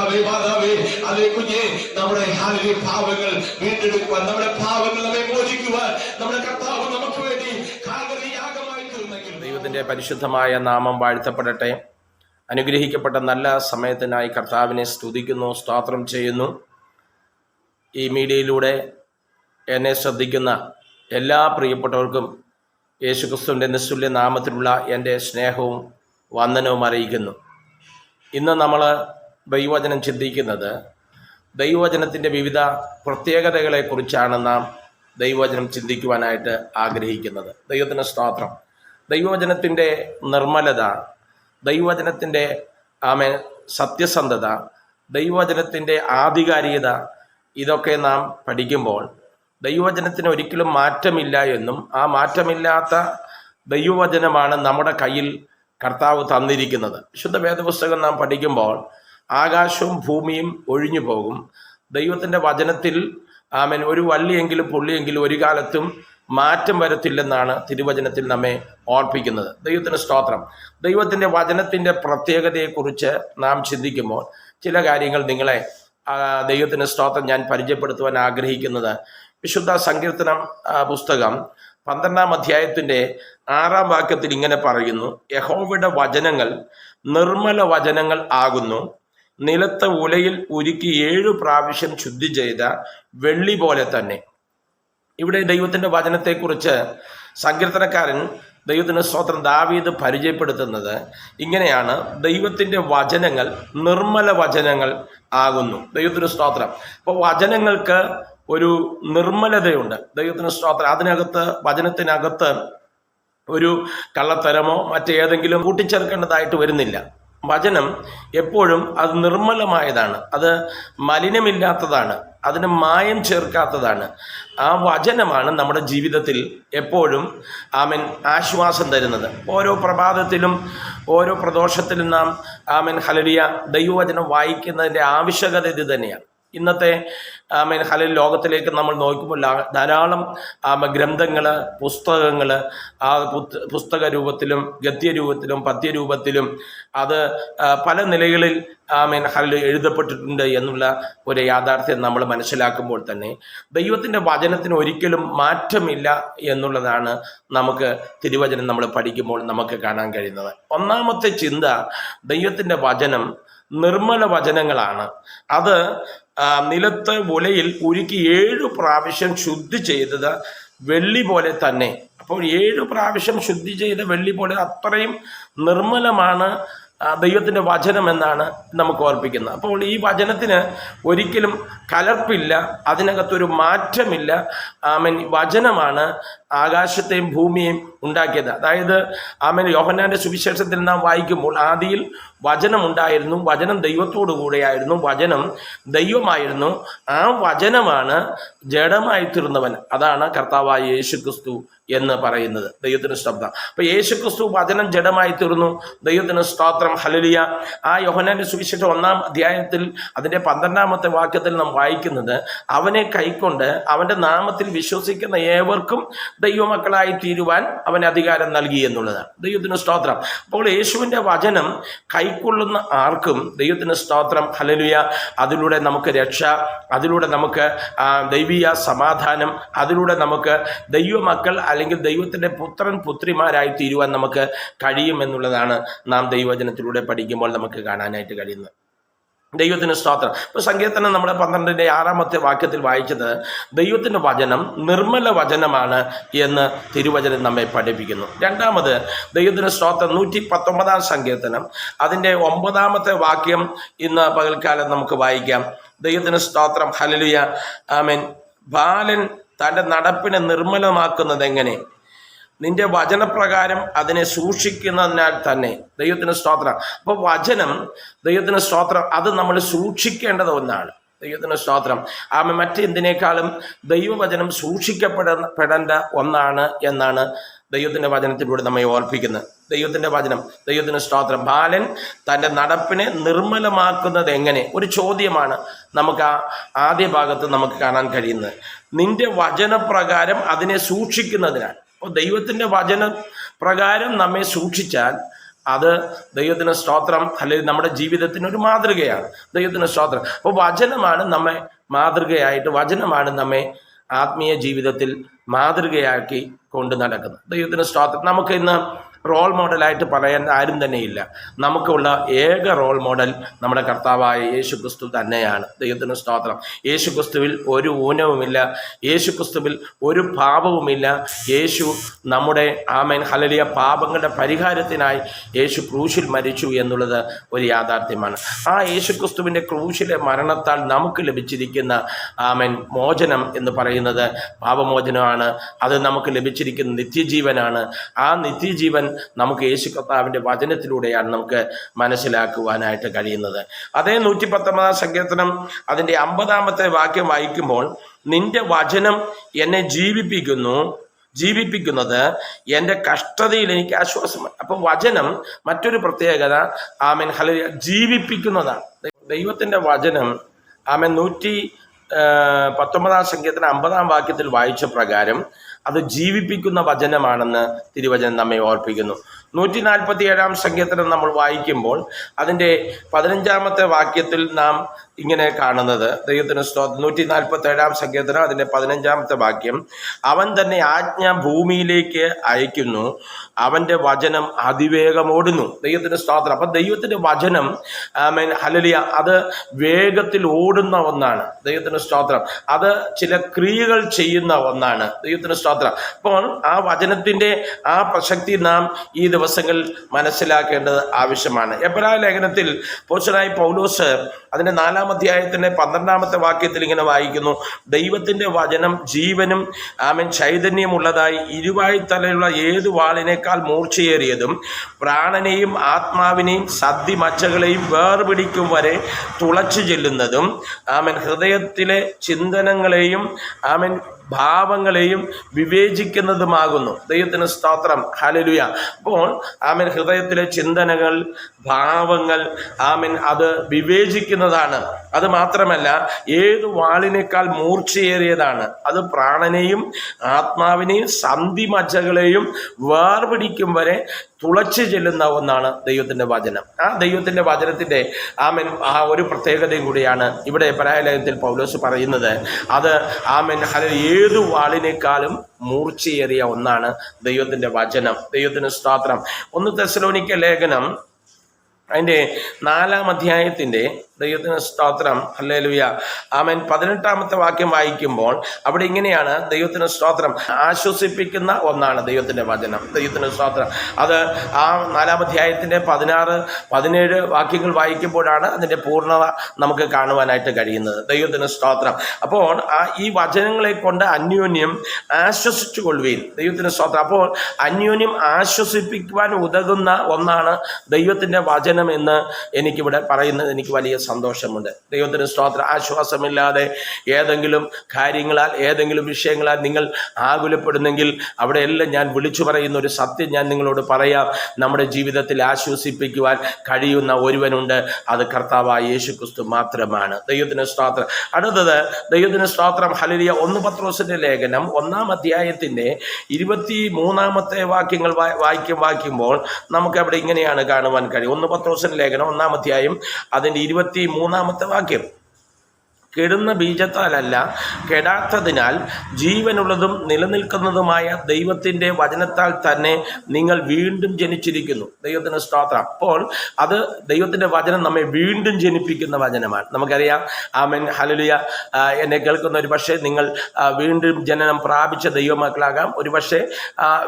കർത്താവേ മാതാവേ അതേ കുഞ്ഞെ നമ്മുടെ പാവങ്ങൾ വീണ്ടെടുക്കുവാൻ, നമ്മുടെ പാവങ്ങൾ നമ്മെ മോചിക്കുവാൻ നമ്മുടെ കർത്താവ് നമുക്ക് വേണ്ടി യാഗമായി തീർന്നെങ്കിൽ. ദൈവത്തിന്റെ പരിശുദ്ധമായ നാമം വാഴ്ത്തപ്പെടട്ടെ. അനുഗ്രഹിക്കപ്പെട്ട നല്ല സമയത്തിനായി കർത്താവിനെ സ്തുതിക്കുന്നു, സ്തോത്രം ചെയ്യുന്നു. ഈ മീഡിയയിലൂടെ എന്നെ ശ്രദ്ധിക്കുന്ന എല്ലാ പ്രിയപ്പെട്ടവർക്കും യേശുക്രിസ്തുവിൻ്റെ നിസ്തുല്യ നാമത്തിലുള്ള എൻ്റെ സ്നേഹവും വന്ദനവും അറിയിക്കുന്നു. ഇന്ന് നമ്മൾ ദൈവവചനം ചിന്തിക്കുന്നത് ദൈവവചനത്തിൻ്റെ വിവിധ പ്രത്യേകതകളെക്കുറിച്ചാണ് നാം ദൈവവചനം ചിന്തിക്കുവാനായിട്ട് ആഗ്രഹിക്കുന്നത്. ദൈവത്തിന് സ്തോത്രം. ദൈവവചനത്തിൻ്റെ നിർമ്മലത, ദൈവവചനത്തിൻ്റെ സത്യസന്ധത, ദൈവവചനത്തിൻ്റെ ആധികാരികത, ഇതൊക്കെ നാം പഠിക്കുമ്പോൾ ദൈവവചനത്തിന് ഒരിക്കലും മാറ്റമില്ല എന്നും ആ മാറ്റമില്ലാത്ത ദൈവവചനമാണ് നമ്മുടെ കയ്യിൽ കർത്താവ് തന്നിരിക്കുന്നത്. വിശുദ്ധ വേദപുസ്തകം നാം പഠിക്കുമ്പോൾ ആകാശവും ഭൂമിയും ഒഴിഞ്ഞു പോകും, ദൈവത്തിൻ്റെ വചനത്തിൽ ഒരു വള്ളിയെങ്കിലും പുള്ളിയെങ്കിലും ഒരു കാലത്തും മാറ്റം വരത്തില്ലെന്നാണ് തിരുവചനത്തിൽ നമ്മെ ഓർപ്പിക്കുന്നത്. ദൈവത്തിന് സ്തോത്രം. ദൈവത്തിൻ്റെ വചനത്തിൻ്റെ പ്രത്യേകതയെക്കുറിച്ച് നാം ചിന്തിക്കുമ്പോൾ ചില കാര്യങ്ങൾ നിങ്ങളെ ദൈവത്തിന് സ്തോത്രം ഞാൻ പരിചയപ്പെടുത്തുവാൻ ആഗ്രഹിക്കുന്നത്, വിശുദ്ധ സങ്കീർത്തനം പുസ്തകം 12-ാം അധ്യായത്തിൻ്റെ 6-ാം വാക്യത്തിൽ ഇങ്ങനെ പറയുന്നു: യഹോവയുടെ വചനങ്ങൾ നിർമ്മല വചനങ്ങൾ ആകുന്നു, നിലത്തെ ഉലയിൽ ഉരുക്കി 7 പ്രാവശ്യം ശുദ്ധി ചെയ്ത വെള്ളി പോലെ തന്നെ. ഇവിടെ ദൈവത്തിൻ്റെ വചനത്തെക്കുറിച്ച് സങ്കീർത്തനക്കാരൻ ദൈവത്തിൻ്റെ സ്തോത്രം ദാവീദ് പരിചയപ്പെടുത്തുന്നത് ഇങ്ങനെയാണ്: ദൈവത്തിൻ്റെ വചനങ്ങൾ നിർമ്മല വചനങ്ങൾ ആകുന്നു. ദൈവത്തിന് സ്തോത്രം. അപ്പോൾ വചനങ്ങൾക്ക് ഒരു നിർമ്മലതയുണ്ട്. ദൈവത്തിന് സ്തോത്രം. അതിനകത്ത്, വചനത്തിനകത്ത് ഒരു കള്ളത്തരമോ മറ്റേതെങ്കിലും കൂട്ടിച്ചേർക്കേണ്ടതായിട്ട് വരുന്നില്ല. വചനം എപ്പോഴും അത് നിർമ്മലമായതാണ്, അത് മലിനമില്ലാത്തതാണ്, അതിന് മായം ചേർക്കാത്തതാണ്. ആ വചനമാണ് നമ്മുടെ ജീവിതത്തിൽ എപ്പോഴും ആശ്വാസം തരുന്നത്. ഓരോ പ്രഭാതത്തിലും ഓരോ പ്രദോഷത്തിലും നാം ഹല്ലേലൂയ ദൈവവചനം വായിക്കുന്നതിൻ്റെ ആവശ്യകത ഇത് തന്നെയാണ്. ഇന്നത്തെ ഹല്ലേലൂയ ലോകത്തിലേക്ക് നമ്മൾ നോക്കുമ്പോൾ ധാരാളം ഗ്രന്ഥങ്ങൾ, പുസ്തകങ്ങൾ പുസ്തക രൂപത്തിലും ഗദ്യരൂപത്തിലും പദ്യരൂപത്തിലും അത് പല നിലകളിൽ ഹല്ലേലൂയ എഴുതപ്പെട്ടിട്ടുണ്ട് എന്നുള്ള ഒരു യാഥാർത്ഥ്യം നമ്മൾ മനസ്സിലാക്കുമ്പോൾ തന്നെ ദൈവത്തിൻ്റെ വചനത്തിന് ഒരിക്കലും മാറ്റമില്ല എന്നുള്ളതാണ് നമുക്ക് തിരുവചനം നമ്മൾ പഠിക്കുമ്പോൾ നമുക്ക് കാണാൻ കഴിയുന്നത്. ഒന്നാമത്തെ ചിന്ത, ദൈവത്തിൻ്റെ വചനം നിർമ്മല വചനങ്ങളാണ്. അത് നിലത്ത് ഉലയിൽ ഉരുക്കി 7 പ്രാവശ്യം ശുദ്ധി ചെയ്തത് വെള്ളി പോലെ തന്നെ. അപ്പോൾ 7 പ്രാവശ്യം ശുദ്ധി ചെയ്ത വെള്ളി പോലെ അത്രയും നിർമ്മലമാണ് ദൈവത്തിൻ്റെ വചനം എന്നാണ് നമുക്ക് ഓർപ്പിക്കുന്നത്. അപ്പോൾ ഈ വചനത്തിന് ഒരിക്കലും കലർപ്പില്ല, അതിനകത്തൊരു മാറ്റമില്ല. വചനമാണ് ആകാശത്തെയും ഭൂമിയെയും ഉണ്ടാക്കിയത്. അതായത് യോഹന്നാൻ്റെ സുവിശേഷത്തിൽ നാം വായിക്കുമ്പോൾ ആദിയിൽ വചനം ഉണ്ടായിരുന്നു, വചനം ദൈവത്തോടു കൂടെയായിരുന്നു, വചനം ദൈവമായിരുന്നു, ആ വചനമാണ് ജഡമായി തീർന്നവൻ. അതാണ് കർത്താവായ യേശുക്രിസ്തു എന്ന് പറയുന്നത്. ദൈവത്തിന് സ്തോത്രം. അപ്പോൾ യേശുക്രിസ്തു വചനം ജഡമായി തീർന്നു. ദൈവത്തിന് സ്തോത്രം. ഹല്ലേലൂയ. ആ യോഹന്നാന്റെ സുവിശേഷം 1-ാം അധ്യായത്തിൽ അതിൻ്റെ 12-ാമത്തെ വാക്യത്തിൽ നാം വായിക്കുന്നത്, അവനെ കൈക്കൊണ്ട് അവൻ്റെ നാമത്തിൽ വിശ്വസിക്കുന്ന ഏവർക്കും ദൈവമക്കളായി തീരുവാൻ അവന് അധികാരം നൽകി എന്നുള്ളതാണ്. ദൈവത്തിന് സ്തോത്രം. അപ്പോൾ യേശുവിൻ്റെ വചനം കൈക്കൊള്ളുന്ന ആർക്കും ദൈവത്തിന് സ്തോത്രം. ഹല്ലേലൂയ. അതിലൂടെ നമുക്ക് രക്ഷ, അതിലൂടെ നമുക്ക് ദൈവീയ സമാധാനം, അതിലൂടെ നമുക്ക് ദൈവമക്കൾ അല്ലെങ്കിൽ ദൈവത്തിൻ്റെ പുത്രൻ പുത്രിമാരായി തീരുവാൻ നമുക്ക് കഴിയും എന്നുള്ളതാണ് നാം ദൈവവചനത്തിലൂടെ പഠിക്കുമ്പോൾ നമുക്ക് കാണാനായിട്ട് കഴിയുന്നത്. ദൈവത്തിന് സ്തോത്രം. ഇപ്പോൾ സങ്കീർത്തനം നമ്മുടെ 12-ന്റെ 6-ാമത്തെ വാക്യത്തിൽ വായിച്ചത് ദൈവത്തിൻ്റെ വചനം നിർമ്മല വചനമാണ് എന്ന് തിരുവചനം നമ്മെ പഠിപ്പിക്കുന്നു. രണ്ടാമത് ദൈവത്തിന് സ്തോത്രം 119-ാം സങ്കീർത്തനം അതിൻ്റെ 9-ാമത്തെ വാക്യം ഇന്ന് പകൽക്കാലം നമുക്ക് വായിക്കാം. ദൈവത്തിന് സ്തോത്രം. ഹല്ലേലൂയ. ആമേൻ. ബാലൻ തൻ്റെ നടപ്പിനെ നിർമ്മലമാക്കുന്നത് എങ്ങനെ? നിന്റെ വചനപ്രകാരം അതിനെ സൂക്ഷിക്കുന്നതിനാൽ തന്നെ. ദൈവത്തിന് സ്തോത്രം. അപ്പോൾ വചനം, ദൈവത്തിന് സ്തോത്രം, അത് നമ്മൾ സൂക്ഷിക്കേണ്ടത് ഒന്നാണ്. ദൈവത്തിന് സ്തോത്രം. മറ്റെന്തിനേക്കാളും ദൈവവചനം സൂക്ഷിക്കപ്പെടേണ്ട ഒന്നാണ് എന്നാണ് ദൈവത്തിൻ്റെ വചനത്തിലൂടെ നമ്മെ ഓർപ്പിക്കുന്നത്. ദൈവത്തിൻ്റെ വചനം, ദൈവത്തിന് സ്തോത്രം. ബാലൻ തൻ്റെ നടപ്പിനെ നിർമ്മലമാക്കുന്നത് എങ്ങനെ? ഒരു ചോദ്യമാണ് നമുക്ക് ആദ്യ ഭാഗത്ത് നമുക്ക് കാണാൻ കഴിയുന്നത്. നിന്റെ വചനപ്രകാരം അതിനെ സൂക്ഷിക്കുന്നതിനാൽ. അപ്പോൾ ദൈവത്തിൻ്റെ വചന പ്രകാരം നമ്മെ സൂക്ഷിച്ചാൽ അത് ദൈവത്തിന് സ്തോത്രം, അല്ലെങ്കിൽ നമ്മുടെ ജീവിതത്തിന് ഒരു മാതൃകയാണ്. ദൈവത്തിന് സ്തോത്രം. അപ്പോൾ വചനമാണ് നമ്മെ മാതൃകയായിട്ട്, വചനമാണ് നമ്മെ ആത്മീയ ജീവിതത്തിൽ മാതൃകയാക്കി കൊണ്ട് നടക്കുന്നത്. ദൈവത്തിന് സ്തോത്രം. നമുക്ക് ഇന്ന് റോൾ മോഡലായിട്ട് പറയാൻ ആരും തന്നെയില്ല. നമുക്കുള്ള ഏക റോൾ മോഡൽ നമ്മുടെ കർത്താവായ യേശു ക്രിസ്തു തന്നെയാണ്. ദൈവത്തിന് സ്തോത്രം. യേശു ക്രിസ്തുവിൽ ഒരു ഊനവുമില്ല, യേശു ക്രിസ്തുവിൽ ഒരു പാപവുമില്ല. യേശു നമ്മുടെ ആമേൻ ഹല്ലേലൂയ പാപങ്ങളുടെ പരിഹാരത്തിനായി യേശു ക്രൂശിൽ മരിച്ചു എന്നുള്ളത് ഒരു യാഥാർത്ഥ്യമാണ്. ആ യേശു ക്രിസ്തുവിൻ്റെ ക്രൂശിലെ മരണത്താൽ നമുക്ക് ലഭിച്ചിരിക്കുന്ന ആമേൻ മോചനം എന്ന് പറയുന്നത് പാപമോചനമാണ്. അത് നമുക്ക് ലഭിച്ചിരിക്കുന്ന നിത്യജീവനാണ്. ആ നിത്യജീവൻ നമുക്ക് യേശു കർത്താവിൻ്റെ വചനത്തിലൂടെയാണ് നമുക്ക് മനസ്സിലാക്കുവാനായിട്ട് കഴിയുന്നത്. അതേ 119 സങ്കീർത്തനം അതിൻ്റെ 50-ാമത്തെ വാക്യം വായിക്കുമ്പോൾ, നിന്റെ വചനം എന്നെ ജീവിപ്പിക്കുന്നത് എൻ്റെ കഷ്ടതയിൽ എനിക്ക് ആശ്വാസമാണ്. അപ്പം വചനം മറ്റൊരു പ്രത്യേകത, ആമേൻ ഹല്ലേലൂയ, ജീവിപ്പിക്കുന്നതാണ്. ദൈവത്തിൻ്റെ വചനം ആമേൻ 119 സങ്കീർത്തനം 50-ാം വാക്യത്തിൽ വായിച്ച പ്രകാരം അത് ജീവിപ്പിക്കുന്ന വചനമാണെന്ന് തിരുവചനം നമ്മെ ഓർപ്പിക്കുന്നു. 147-ാം സങ്കീർത്തനം നമ്മൾ വായിക്കുമ്പോൾ അതിൻ്റെ 15-ാമത്തെ വാക്യത്തിൽ നാം ഇങ്ങനെ കാണുന്നത്, ദൈവത്തിന് സ്തോത്രം, 147-ാം സങ്കീർത്തനം അതിൻ്റെ 15-ാമത്തെ വാക്യം, അവൻ തന്നെ ആജ്ഞ ഭൂമിയിലേക്ക് അയക്കുന്നു, അവൻ്റെ വചനം അതിവേഗം ഓടുന്നു. ദൈവത്തിന് സ്തോത്രം. അപ്പം ദൈവത്തിൻ്റെ വചനം ആമേൻ ഹല്ലേലൂയ അത് വേഗത്തിൽ ഓടുന്ന ഒന്നാണ്. ദൈവത്തിന് സ്തോത്രം. അത് ചില ക്രിയകൾ ചെയ്യുന്ന ഒന്നാണ്. ദൈവത്തിന് സ്തോത്രം. അപ്പോൾ ആ വചനത്തിൻ്റെ ആ പ്രസക്തി നാം ഈ ദിവസങ്ങളിൽ മനസ്സിലാക്കേണ്ടത് ആവശ്യമാണ്. എബ്രായ ലേഖനത്തിൽ അപ്പോസ്തലനായ പൗലോസ് അതിൻ്റെ 4-ാം അധ്യായത്തിൻ്റെ 12-ാമത്തെ വാക്യത്തിൽ ഇങ്ങനെ വായിക്കുന്നു, ദൈവത്തിൻ്റെ വചനം ജീവനും ആമേൻ ചൈതന്യമുള്ളതായി ഇരുവായ്ത്തലയുള്ള ഏതു വാളിനേക്കാൾ മൂർച്ചയേറിയതും പ്രാണനെയും ആത്മാവിനെയും സദ്ധിമജ്ജകളെയും വേർപിടിക്കും വരെ തുളച്ചു ചെല്ലുന്നതും ആമേൻ ഹൃദയത്തിലെ ചിന്തനങ്ങളെയും ആമേൻ ഭാവങ്ങളെയും വിവേചിക്കുന്നതുമാകുന്നു. ദൈവത്തിന് സ്തോത്രം. ഹല്ലേലൂയ. അപ്പോൾ ആമേൻ ഹൃദയത്തിലെ ചിന്തനകൾ, ഭാവങ്ങൾ ആമേൻ അത് വിവേചിക്കുന്നതാണ്. അത് മാത്രമല്ല ഏത് വാളിനേക്കാൾ മൂർച്ചയേറിയതാണ്. അത് പ്രാണനെയും ആത്മാവിനെയും സന്ധിമജ്ജകളെയും വേർപിടിക്കും വരെ തുളച്ചു ചെല്ലുന്ന ഒന്നാണ് ദൈവത്തിൻ്റെ വചനം. ആ ദൈവത്തിൻ്റെ വചനത്തിൻ്റെ ആമേൻ ആ ഒരു പ്രത്യേകതയും കൂടിയാണ് ഇവിടെ എബ്രായ ലേഖനത്തിൽ പൗലോസ് പറയുന്നത്. അത് ആമേൻ ഏതു വാളിനേക്കാളും മൂർച്ചയേറിയ ഒന്നാണ് ദൈവത്തിൻ്റെ വചനം. ദൈവത്തിന് സ്തോത്രം. 1 തെസ്സലോനിക്ക ലേഖനം അതിൻ്റെ 4-ാം അധ്യായത്തിൻ്റെ ദൈവത്തിന് സ്തോത്രം ഹല്ലേലൂയ ആമേൻ 18-ാമത്തെ വാക്യം വായിക്കുമ്പോൾ അവിടെ ഇങ്ങനെയാണ്, ദൈവത്തിന് സ്തോത്രം, ആശ്വസിപ്പിക്കുന്ന ഒന്നാണ് ദൈവത്തിൻ്റെ വചനം. ദൈവത്തിന് സ്തോത്രം. അത് ആ 4-ാം അധ്യായത്തിൻ്റെ 16, 17 വാക്യങ്ങൾ വായിക്കുമ്പോഴാണ് അതിൻ്റെ പൂർണ്ണത നമുക്ക് കാണുവാനായിട്ട് കഴിയുന്നത്. ദൈവത്തിന് സ്തോത്രം. അപ്പോൾ ഈ വചനങ്ങളെ കൊണ്ട് അന്യോന്യം ആശ്വസിച്ചു കൊള്ളുകയും. ദൈവത്തിന് സ്തോത്രം. അപ്പോൾ അന്യോന്യം ആശ്വസിപ്പിക്കുവാൻ ഉതകുന്ന ഒന്നാണ് ദൈവത്തിൻ്റെ വചനം എന്ന് എനിക്കിവിടെ പറയുന്നത് എനിക്ക് വലിയ സന്തോഷമുണ്ട്. ദൈവത്തിന് സ്തോത്രം. ആശ്വാസമില്ലാതെ ഏതെങ്കിലും കാര്യങ്ങളാൽ, ഏതെങ്കിലും വിഷയങ്ങളാൽ നിങ്ങൾ ആകുലപ്പെടുന്നെങ്കിൽ അവിടെയെല്ലാം ഞാൻ വിളിച്ചു പറയുന്ന ഒരു സത്യം ഞാൻ നിങ്ങളോട് പറയാം. നമ്മുടെ ജീവിതത്തിൽ ആശ്വസിപ്പിക്കുവാൻ കഴിയുന്ന ഒരുവനുണ്ട്, അത് കർത്താവായ യേശു ക്രിസ്തു മാത്രമാണ്. ദൈവത്തിന് സ്തോത്രം. അടുത്തത് ദൈവത്തിന് സ്തോത്രം ഹല്ലേലൂയ 1 പത്രോസിന്റെ ലേഖനം 1-ാം അധ്യായത്തിൻ്റെ 23-ാമത്തെ വാക്യങ്ങൾ വായിക്കുമ്പോൾ നമുക്ക് അവിടെ ഇങ്ങനെയാണ് കാണുവാൻ കഴിയും. 1 പത്രോസിന്റെ ലേഖനം 1-ാം അധ്യായം അതിൻ്റെ 23-ാമത്തെ വാക്യം, കെടുന്ന ബീജത്താലല്ല കെടാത്തതിനാൽ ജീവനുള്ളതും നിലനിൽക്കുന്നതുമായ ദൈവത്തിൻ്റെ വചനത്താൽ തന്നെ നിങ്ങൾ വീണ്ടും ജനിച്ചിരിക്കുന്നു. ദൈവത്തിന് സ്തോത്രം. അപ്പോൾ അത് ദൈവത്തിൻ്റെ വചനം നമ്മെ വീണ്ടും ജനിപ്പിക്കുന്ന വചനമാണ്. നമുക്കറിയാം ആമേൻ ഹല്ലേലൂയ. എന്നെ കേൾക്കുന്ന ഒരു പക്ഷേ നിങ്ങൾ വീണ്ടും ജനനം പ്രാപിച്ച ദൈവമക്കളാകാം, ഒരു പക്ഷേ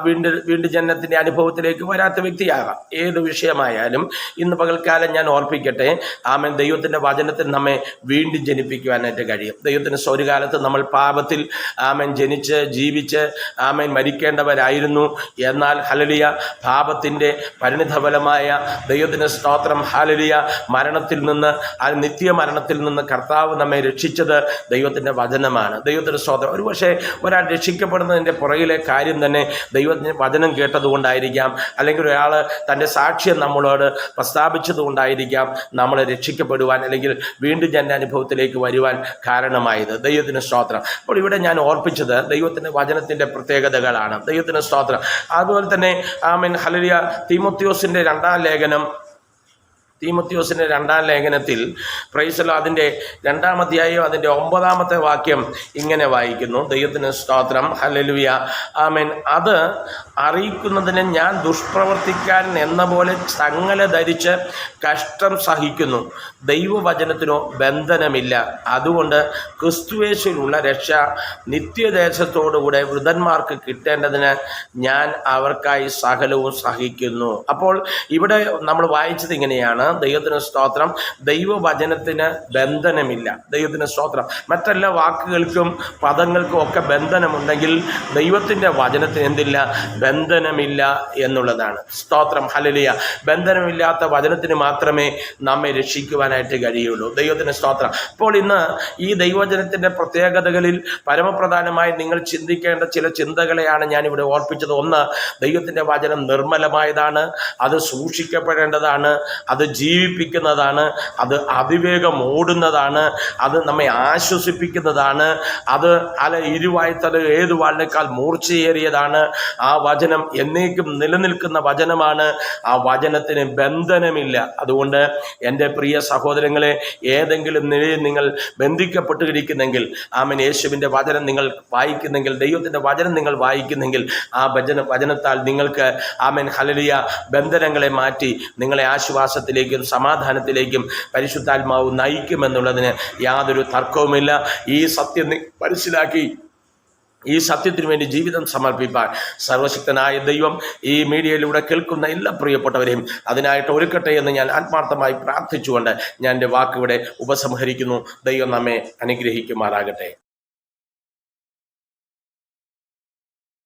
വീണ്ടും ജനനത്തിൻ്റെ അനുഭവത്തിലേക്ക് വരാത്ത വ്യക്തിയാകാം. ഏത് വിഷയമായാലും ഇന്ന് പകൽക്കാലം ഞാൻ ഓർപ്പിക്കട്ടെ, ആമേൻ ദൈവത്തിൻ്റെ വചനത്തിൽ നമ്മെ വീണ്ടും ജനിപ്പിക്കുവാനായിട്ട് കഴിയും. ദൈവത്തിന് ഒരു കാലത്ത് നമ്മൾ പാപത്തിൽ ആമേൻ ജനിച്ച് ജീവിച്ച് ആമേൻ മരിക്കേണ്ടവരായിരുന്നു. എന്നാൽ ഹല്ലേലൂയ പാപത്തിൻ്റെ പരിണിതഫലമായ ദൈവത്തിന് സ്തോത്രം ഹല്ലേലൂയ മരണത്തിൽ നിന്ന്, ആ നിത്യമരണത്തിൽ നിന്ന് കർത്താവ് നമ്മെ രക്ഷിച്ചത് ദൈവത്തിൻ്റെ വചനമാണ്. ദൈവത്തിന് സ്തോത്രം. ഒരു പക്ഷേ ഒരാൾ രക്ഷിക്കപ്പെടുന്നതിൻ്റെ പുറകിലെ കാര്യം തന്നെ ദൈവത്തിൻ്റെ വചനം കേട്ടതുകൊണ്ടായിരിക്കാം, അല്ലെങ്കിൽ ഒരാൾ തൻ്റെ സാക്ഷ്യം നമ്മളോട് പ്രസ്താവിച്ചത് കൊണ്ടായിരിക്കാം നമ്മൾ രക്ഷിക്കപ്പെടുവാൻ അല്ലെങ്കിൽ വീണ്ടും ജന അനുഭവത്തിലേക്ക് വരുവാൻ വരുവാൻ കാരണമായത്. ദൈവത്തിന് സ്തോത്രം. അപ്പോൾ ഇവിടെ ഞാൻ ഓർപ്പിച്ചത് ദൈവത്തിൻ്റെ വചനത്തിൻ്റെ പ്രത്യേകതകളാണ്. ദൈവത്തിന് സ്തോത്രം. അതുപോലെ തന്നെ ആമേൻ ഹല്ലേലൂയ തീമോത്തിയോസിൻ്റെ രണ്ടാം ലേഖനത്തിൽ പ്രൈസലോ അതിൻ്റെ 2-ാം അധ്യായം അതിൻ്റെ 9-ാമത്തെ വാക്യം ഇങ്ങനെ വായിക്കുന്നു. ദൈവത്തിന് സ്തോത്രം. ഹല്ലേലൂയ ആമേൻ. അത് അറിയിക്കുന്നതിന് ഞാൻ ദുഷ്പ്രവർത്തിക്കാരൻ എന്ന പോലെ ചങ്ങല ധരിച്ച് കഷ്ടം സഹിക്കുന്നു. ദൈവവചനത്തിനോ ബന്ധനമില്ല. അതുകൊണ്ട് ക്രിസ്തുയേശുവിലുള്ള രക്ഷ നിത്യദേശത്തോടുകൂടെ വൃതന്മാർക്ക് കിട്ടേണ്ടതിന് ഞാൻ അവർക്കായി സകലവും സഹിക്കുന്നു. അപ്പോൾ ഇവിടെ നമ്മൾ വായിച്ചത് ഇങ്ങനെയാണ്. ദൈവത്തിന് സ്തോത്രം. ദൈവവചനത്തിന് ബന്ധനമില്ല. ദൈവത്തിന് സ്തോത്രം. മറ്റെല്ലാ വാക്കുകൾക്കും പദങ്ങൾക്കും ഒക്കെ ബന്ധനമുണ്ടെങ്കിൽ ദൈവത്തിൻ്റെ വചനത്തിന് എന്തില്ല? ബന്ധനമില്ല എന്നുള്ളതാണ്. സ്തോത്രം. ഹല്ലേലൂയ. ബന്ധനമില്ലാത്ത വചനത്തിന് മാത്രമേ നമ്മെ രക്ഷിക്കുവാനായിട്ട് കഴിയുള്ളൂ. ദൈവത്തിന് സ്തോത്രം. അപ്പോൾ ഇന്ന് ഈ ദൈവവചനത്തിൻ്റെ പ്രത്യേകതകളിൽ പരമപ്രധാനമായി നിങ്ങൾ ചിന്തിക്കേണ്ട ചില ചിന്തകളെയാണ് ഞാനിവിടെ ഓർപ്പിച്ചത്. ഒന്ന്, ദൈവത്തിൻ്റെ വചനം നിർമ്മലമായതാണ്, അത് സൂക്ഷിക്കപ്പെടേണ്ടതാണ്, അത് ജീവിപ്പിക്കുന്നതാണ്, അത് അതിവേഗം ഓടുന്നതാണ്, അത് നമ്മെ ആശ്വസിപ്പിക്കുന്നതാണ്, അത് ഇരുവായ്ത്തല ഏതു വാളിനേക്കാൾ മൂർച്ചയേറിയതാണ്. ആ വചനം എന്നേക്കും നിലനിൽക്കുന്ന വചനമാണ്. ആ വചനത്തിന് ബന്ധനമില്ല. അതുകൊണ്ട് എൻ്റെ പ്രിയ സഹോദരങ്ങളെ, ഏതെങ്കിലും നിലയിൽ നിങ്ങൾ ബന്ധിക്കപ്പെട്ടിരിക്കുന്നെങ്കിൽ, ആമേൻ, യേശുവിൻ്റെ വചനം നിങ്ങൾ വായിക്കുന്നെങ്കിൽ, ദൈവത്തിൻ്റെ വചനം നിങ്ങൾ വായിക്കുന്നെങ്കിൽ, ആ വചനത്താൽ നിങ്ങൾക്ക് ആമേൻ ഹല്ലേലൂയ ബന്ധനങ്ങളെ മാറ്റി നിങ്ങളെ ആശ്വാസത്തിലേക്കും സമാധാനത്തിലേക്കും പരിശുദ്ധാത്മാവ് നയിക്കുമെന്നുള്ളതിന് യാതൊരു തർക്കവുമില്ല. ഈ സത്യം മനസ്സിലാക്കി ഈ സത്യത്തിന് വേണ്ടി ജീവിതം സമർപ്പിപ്പാൻ സർവശക്തനായ ദൈവം ഈ മീഡിയയിലൂടെ കേൾക്കുന്ന എല്ലാ പ്രിയപ്പെട്ടവരെയും അതിനായിട്ട് ഒരുക്കട്ടെ എന്ന് ഞാൻ ആത്മാർത്ഥമായി പ്രാർത്ഥിച്ചുകൊണ്ട് ഞാൻ എൻ്റെ വാക്കിവിടെ ഉപസംഹരിക്കുന്നു. ദൈവം നമ്മെ അനുഗ്രഹിക്കുമാറാകട്ടെ.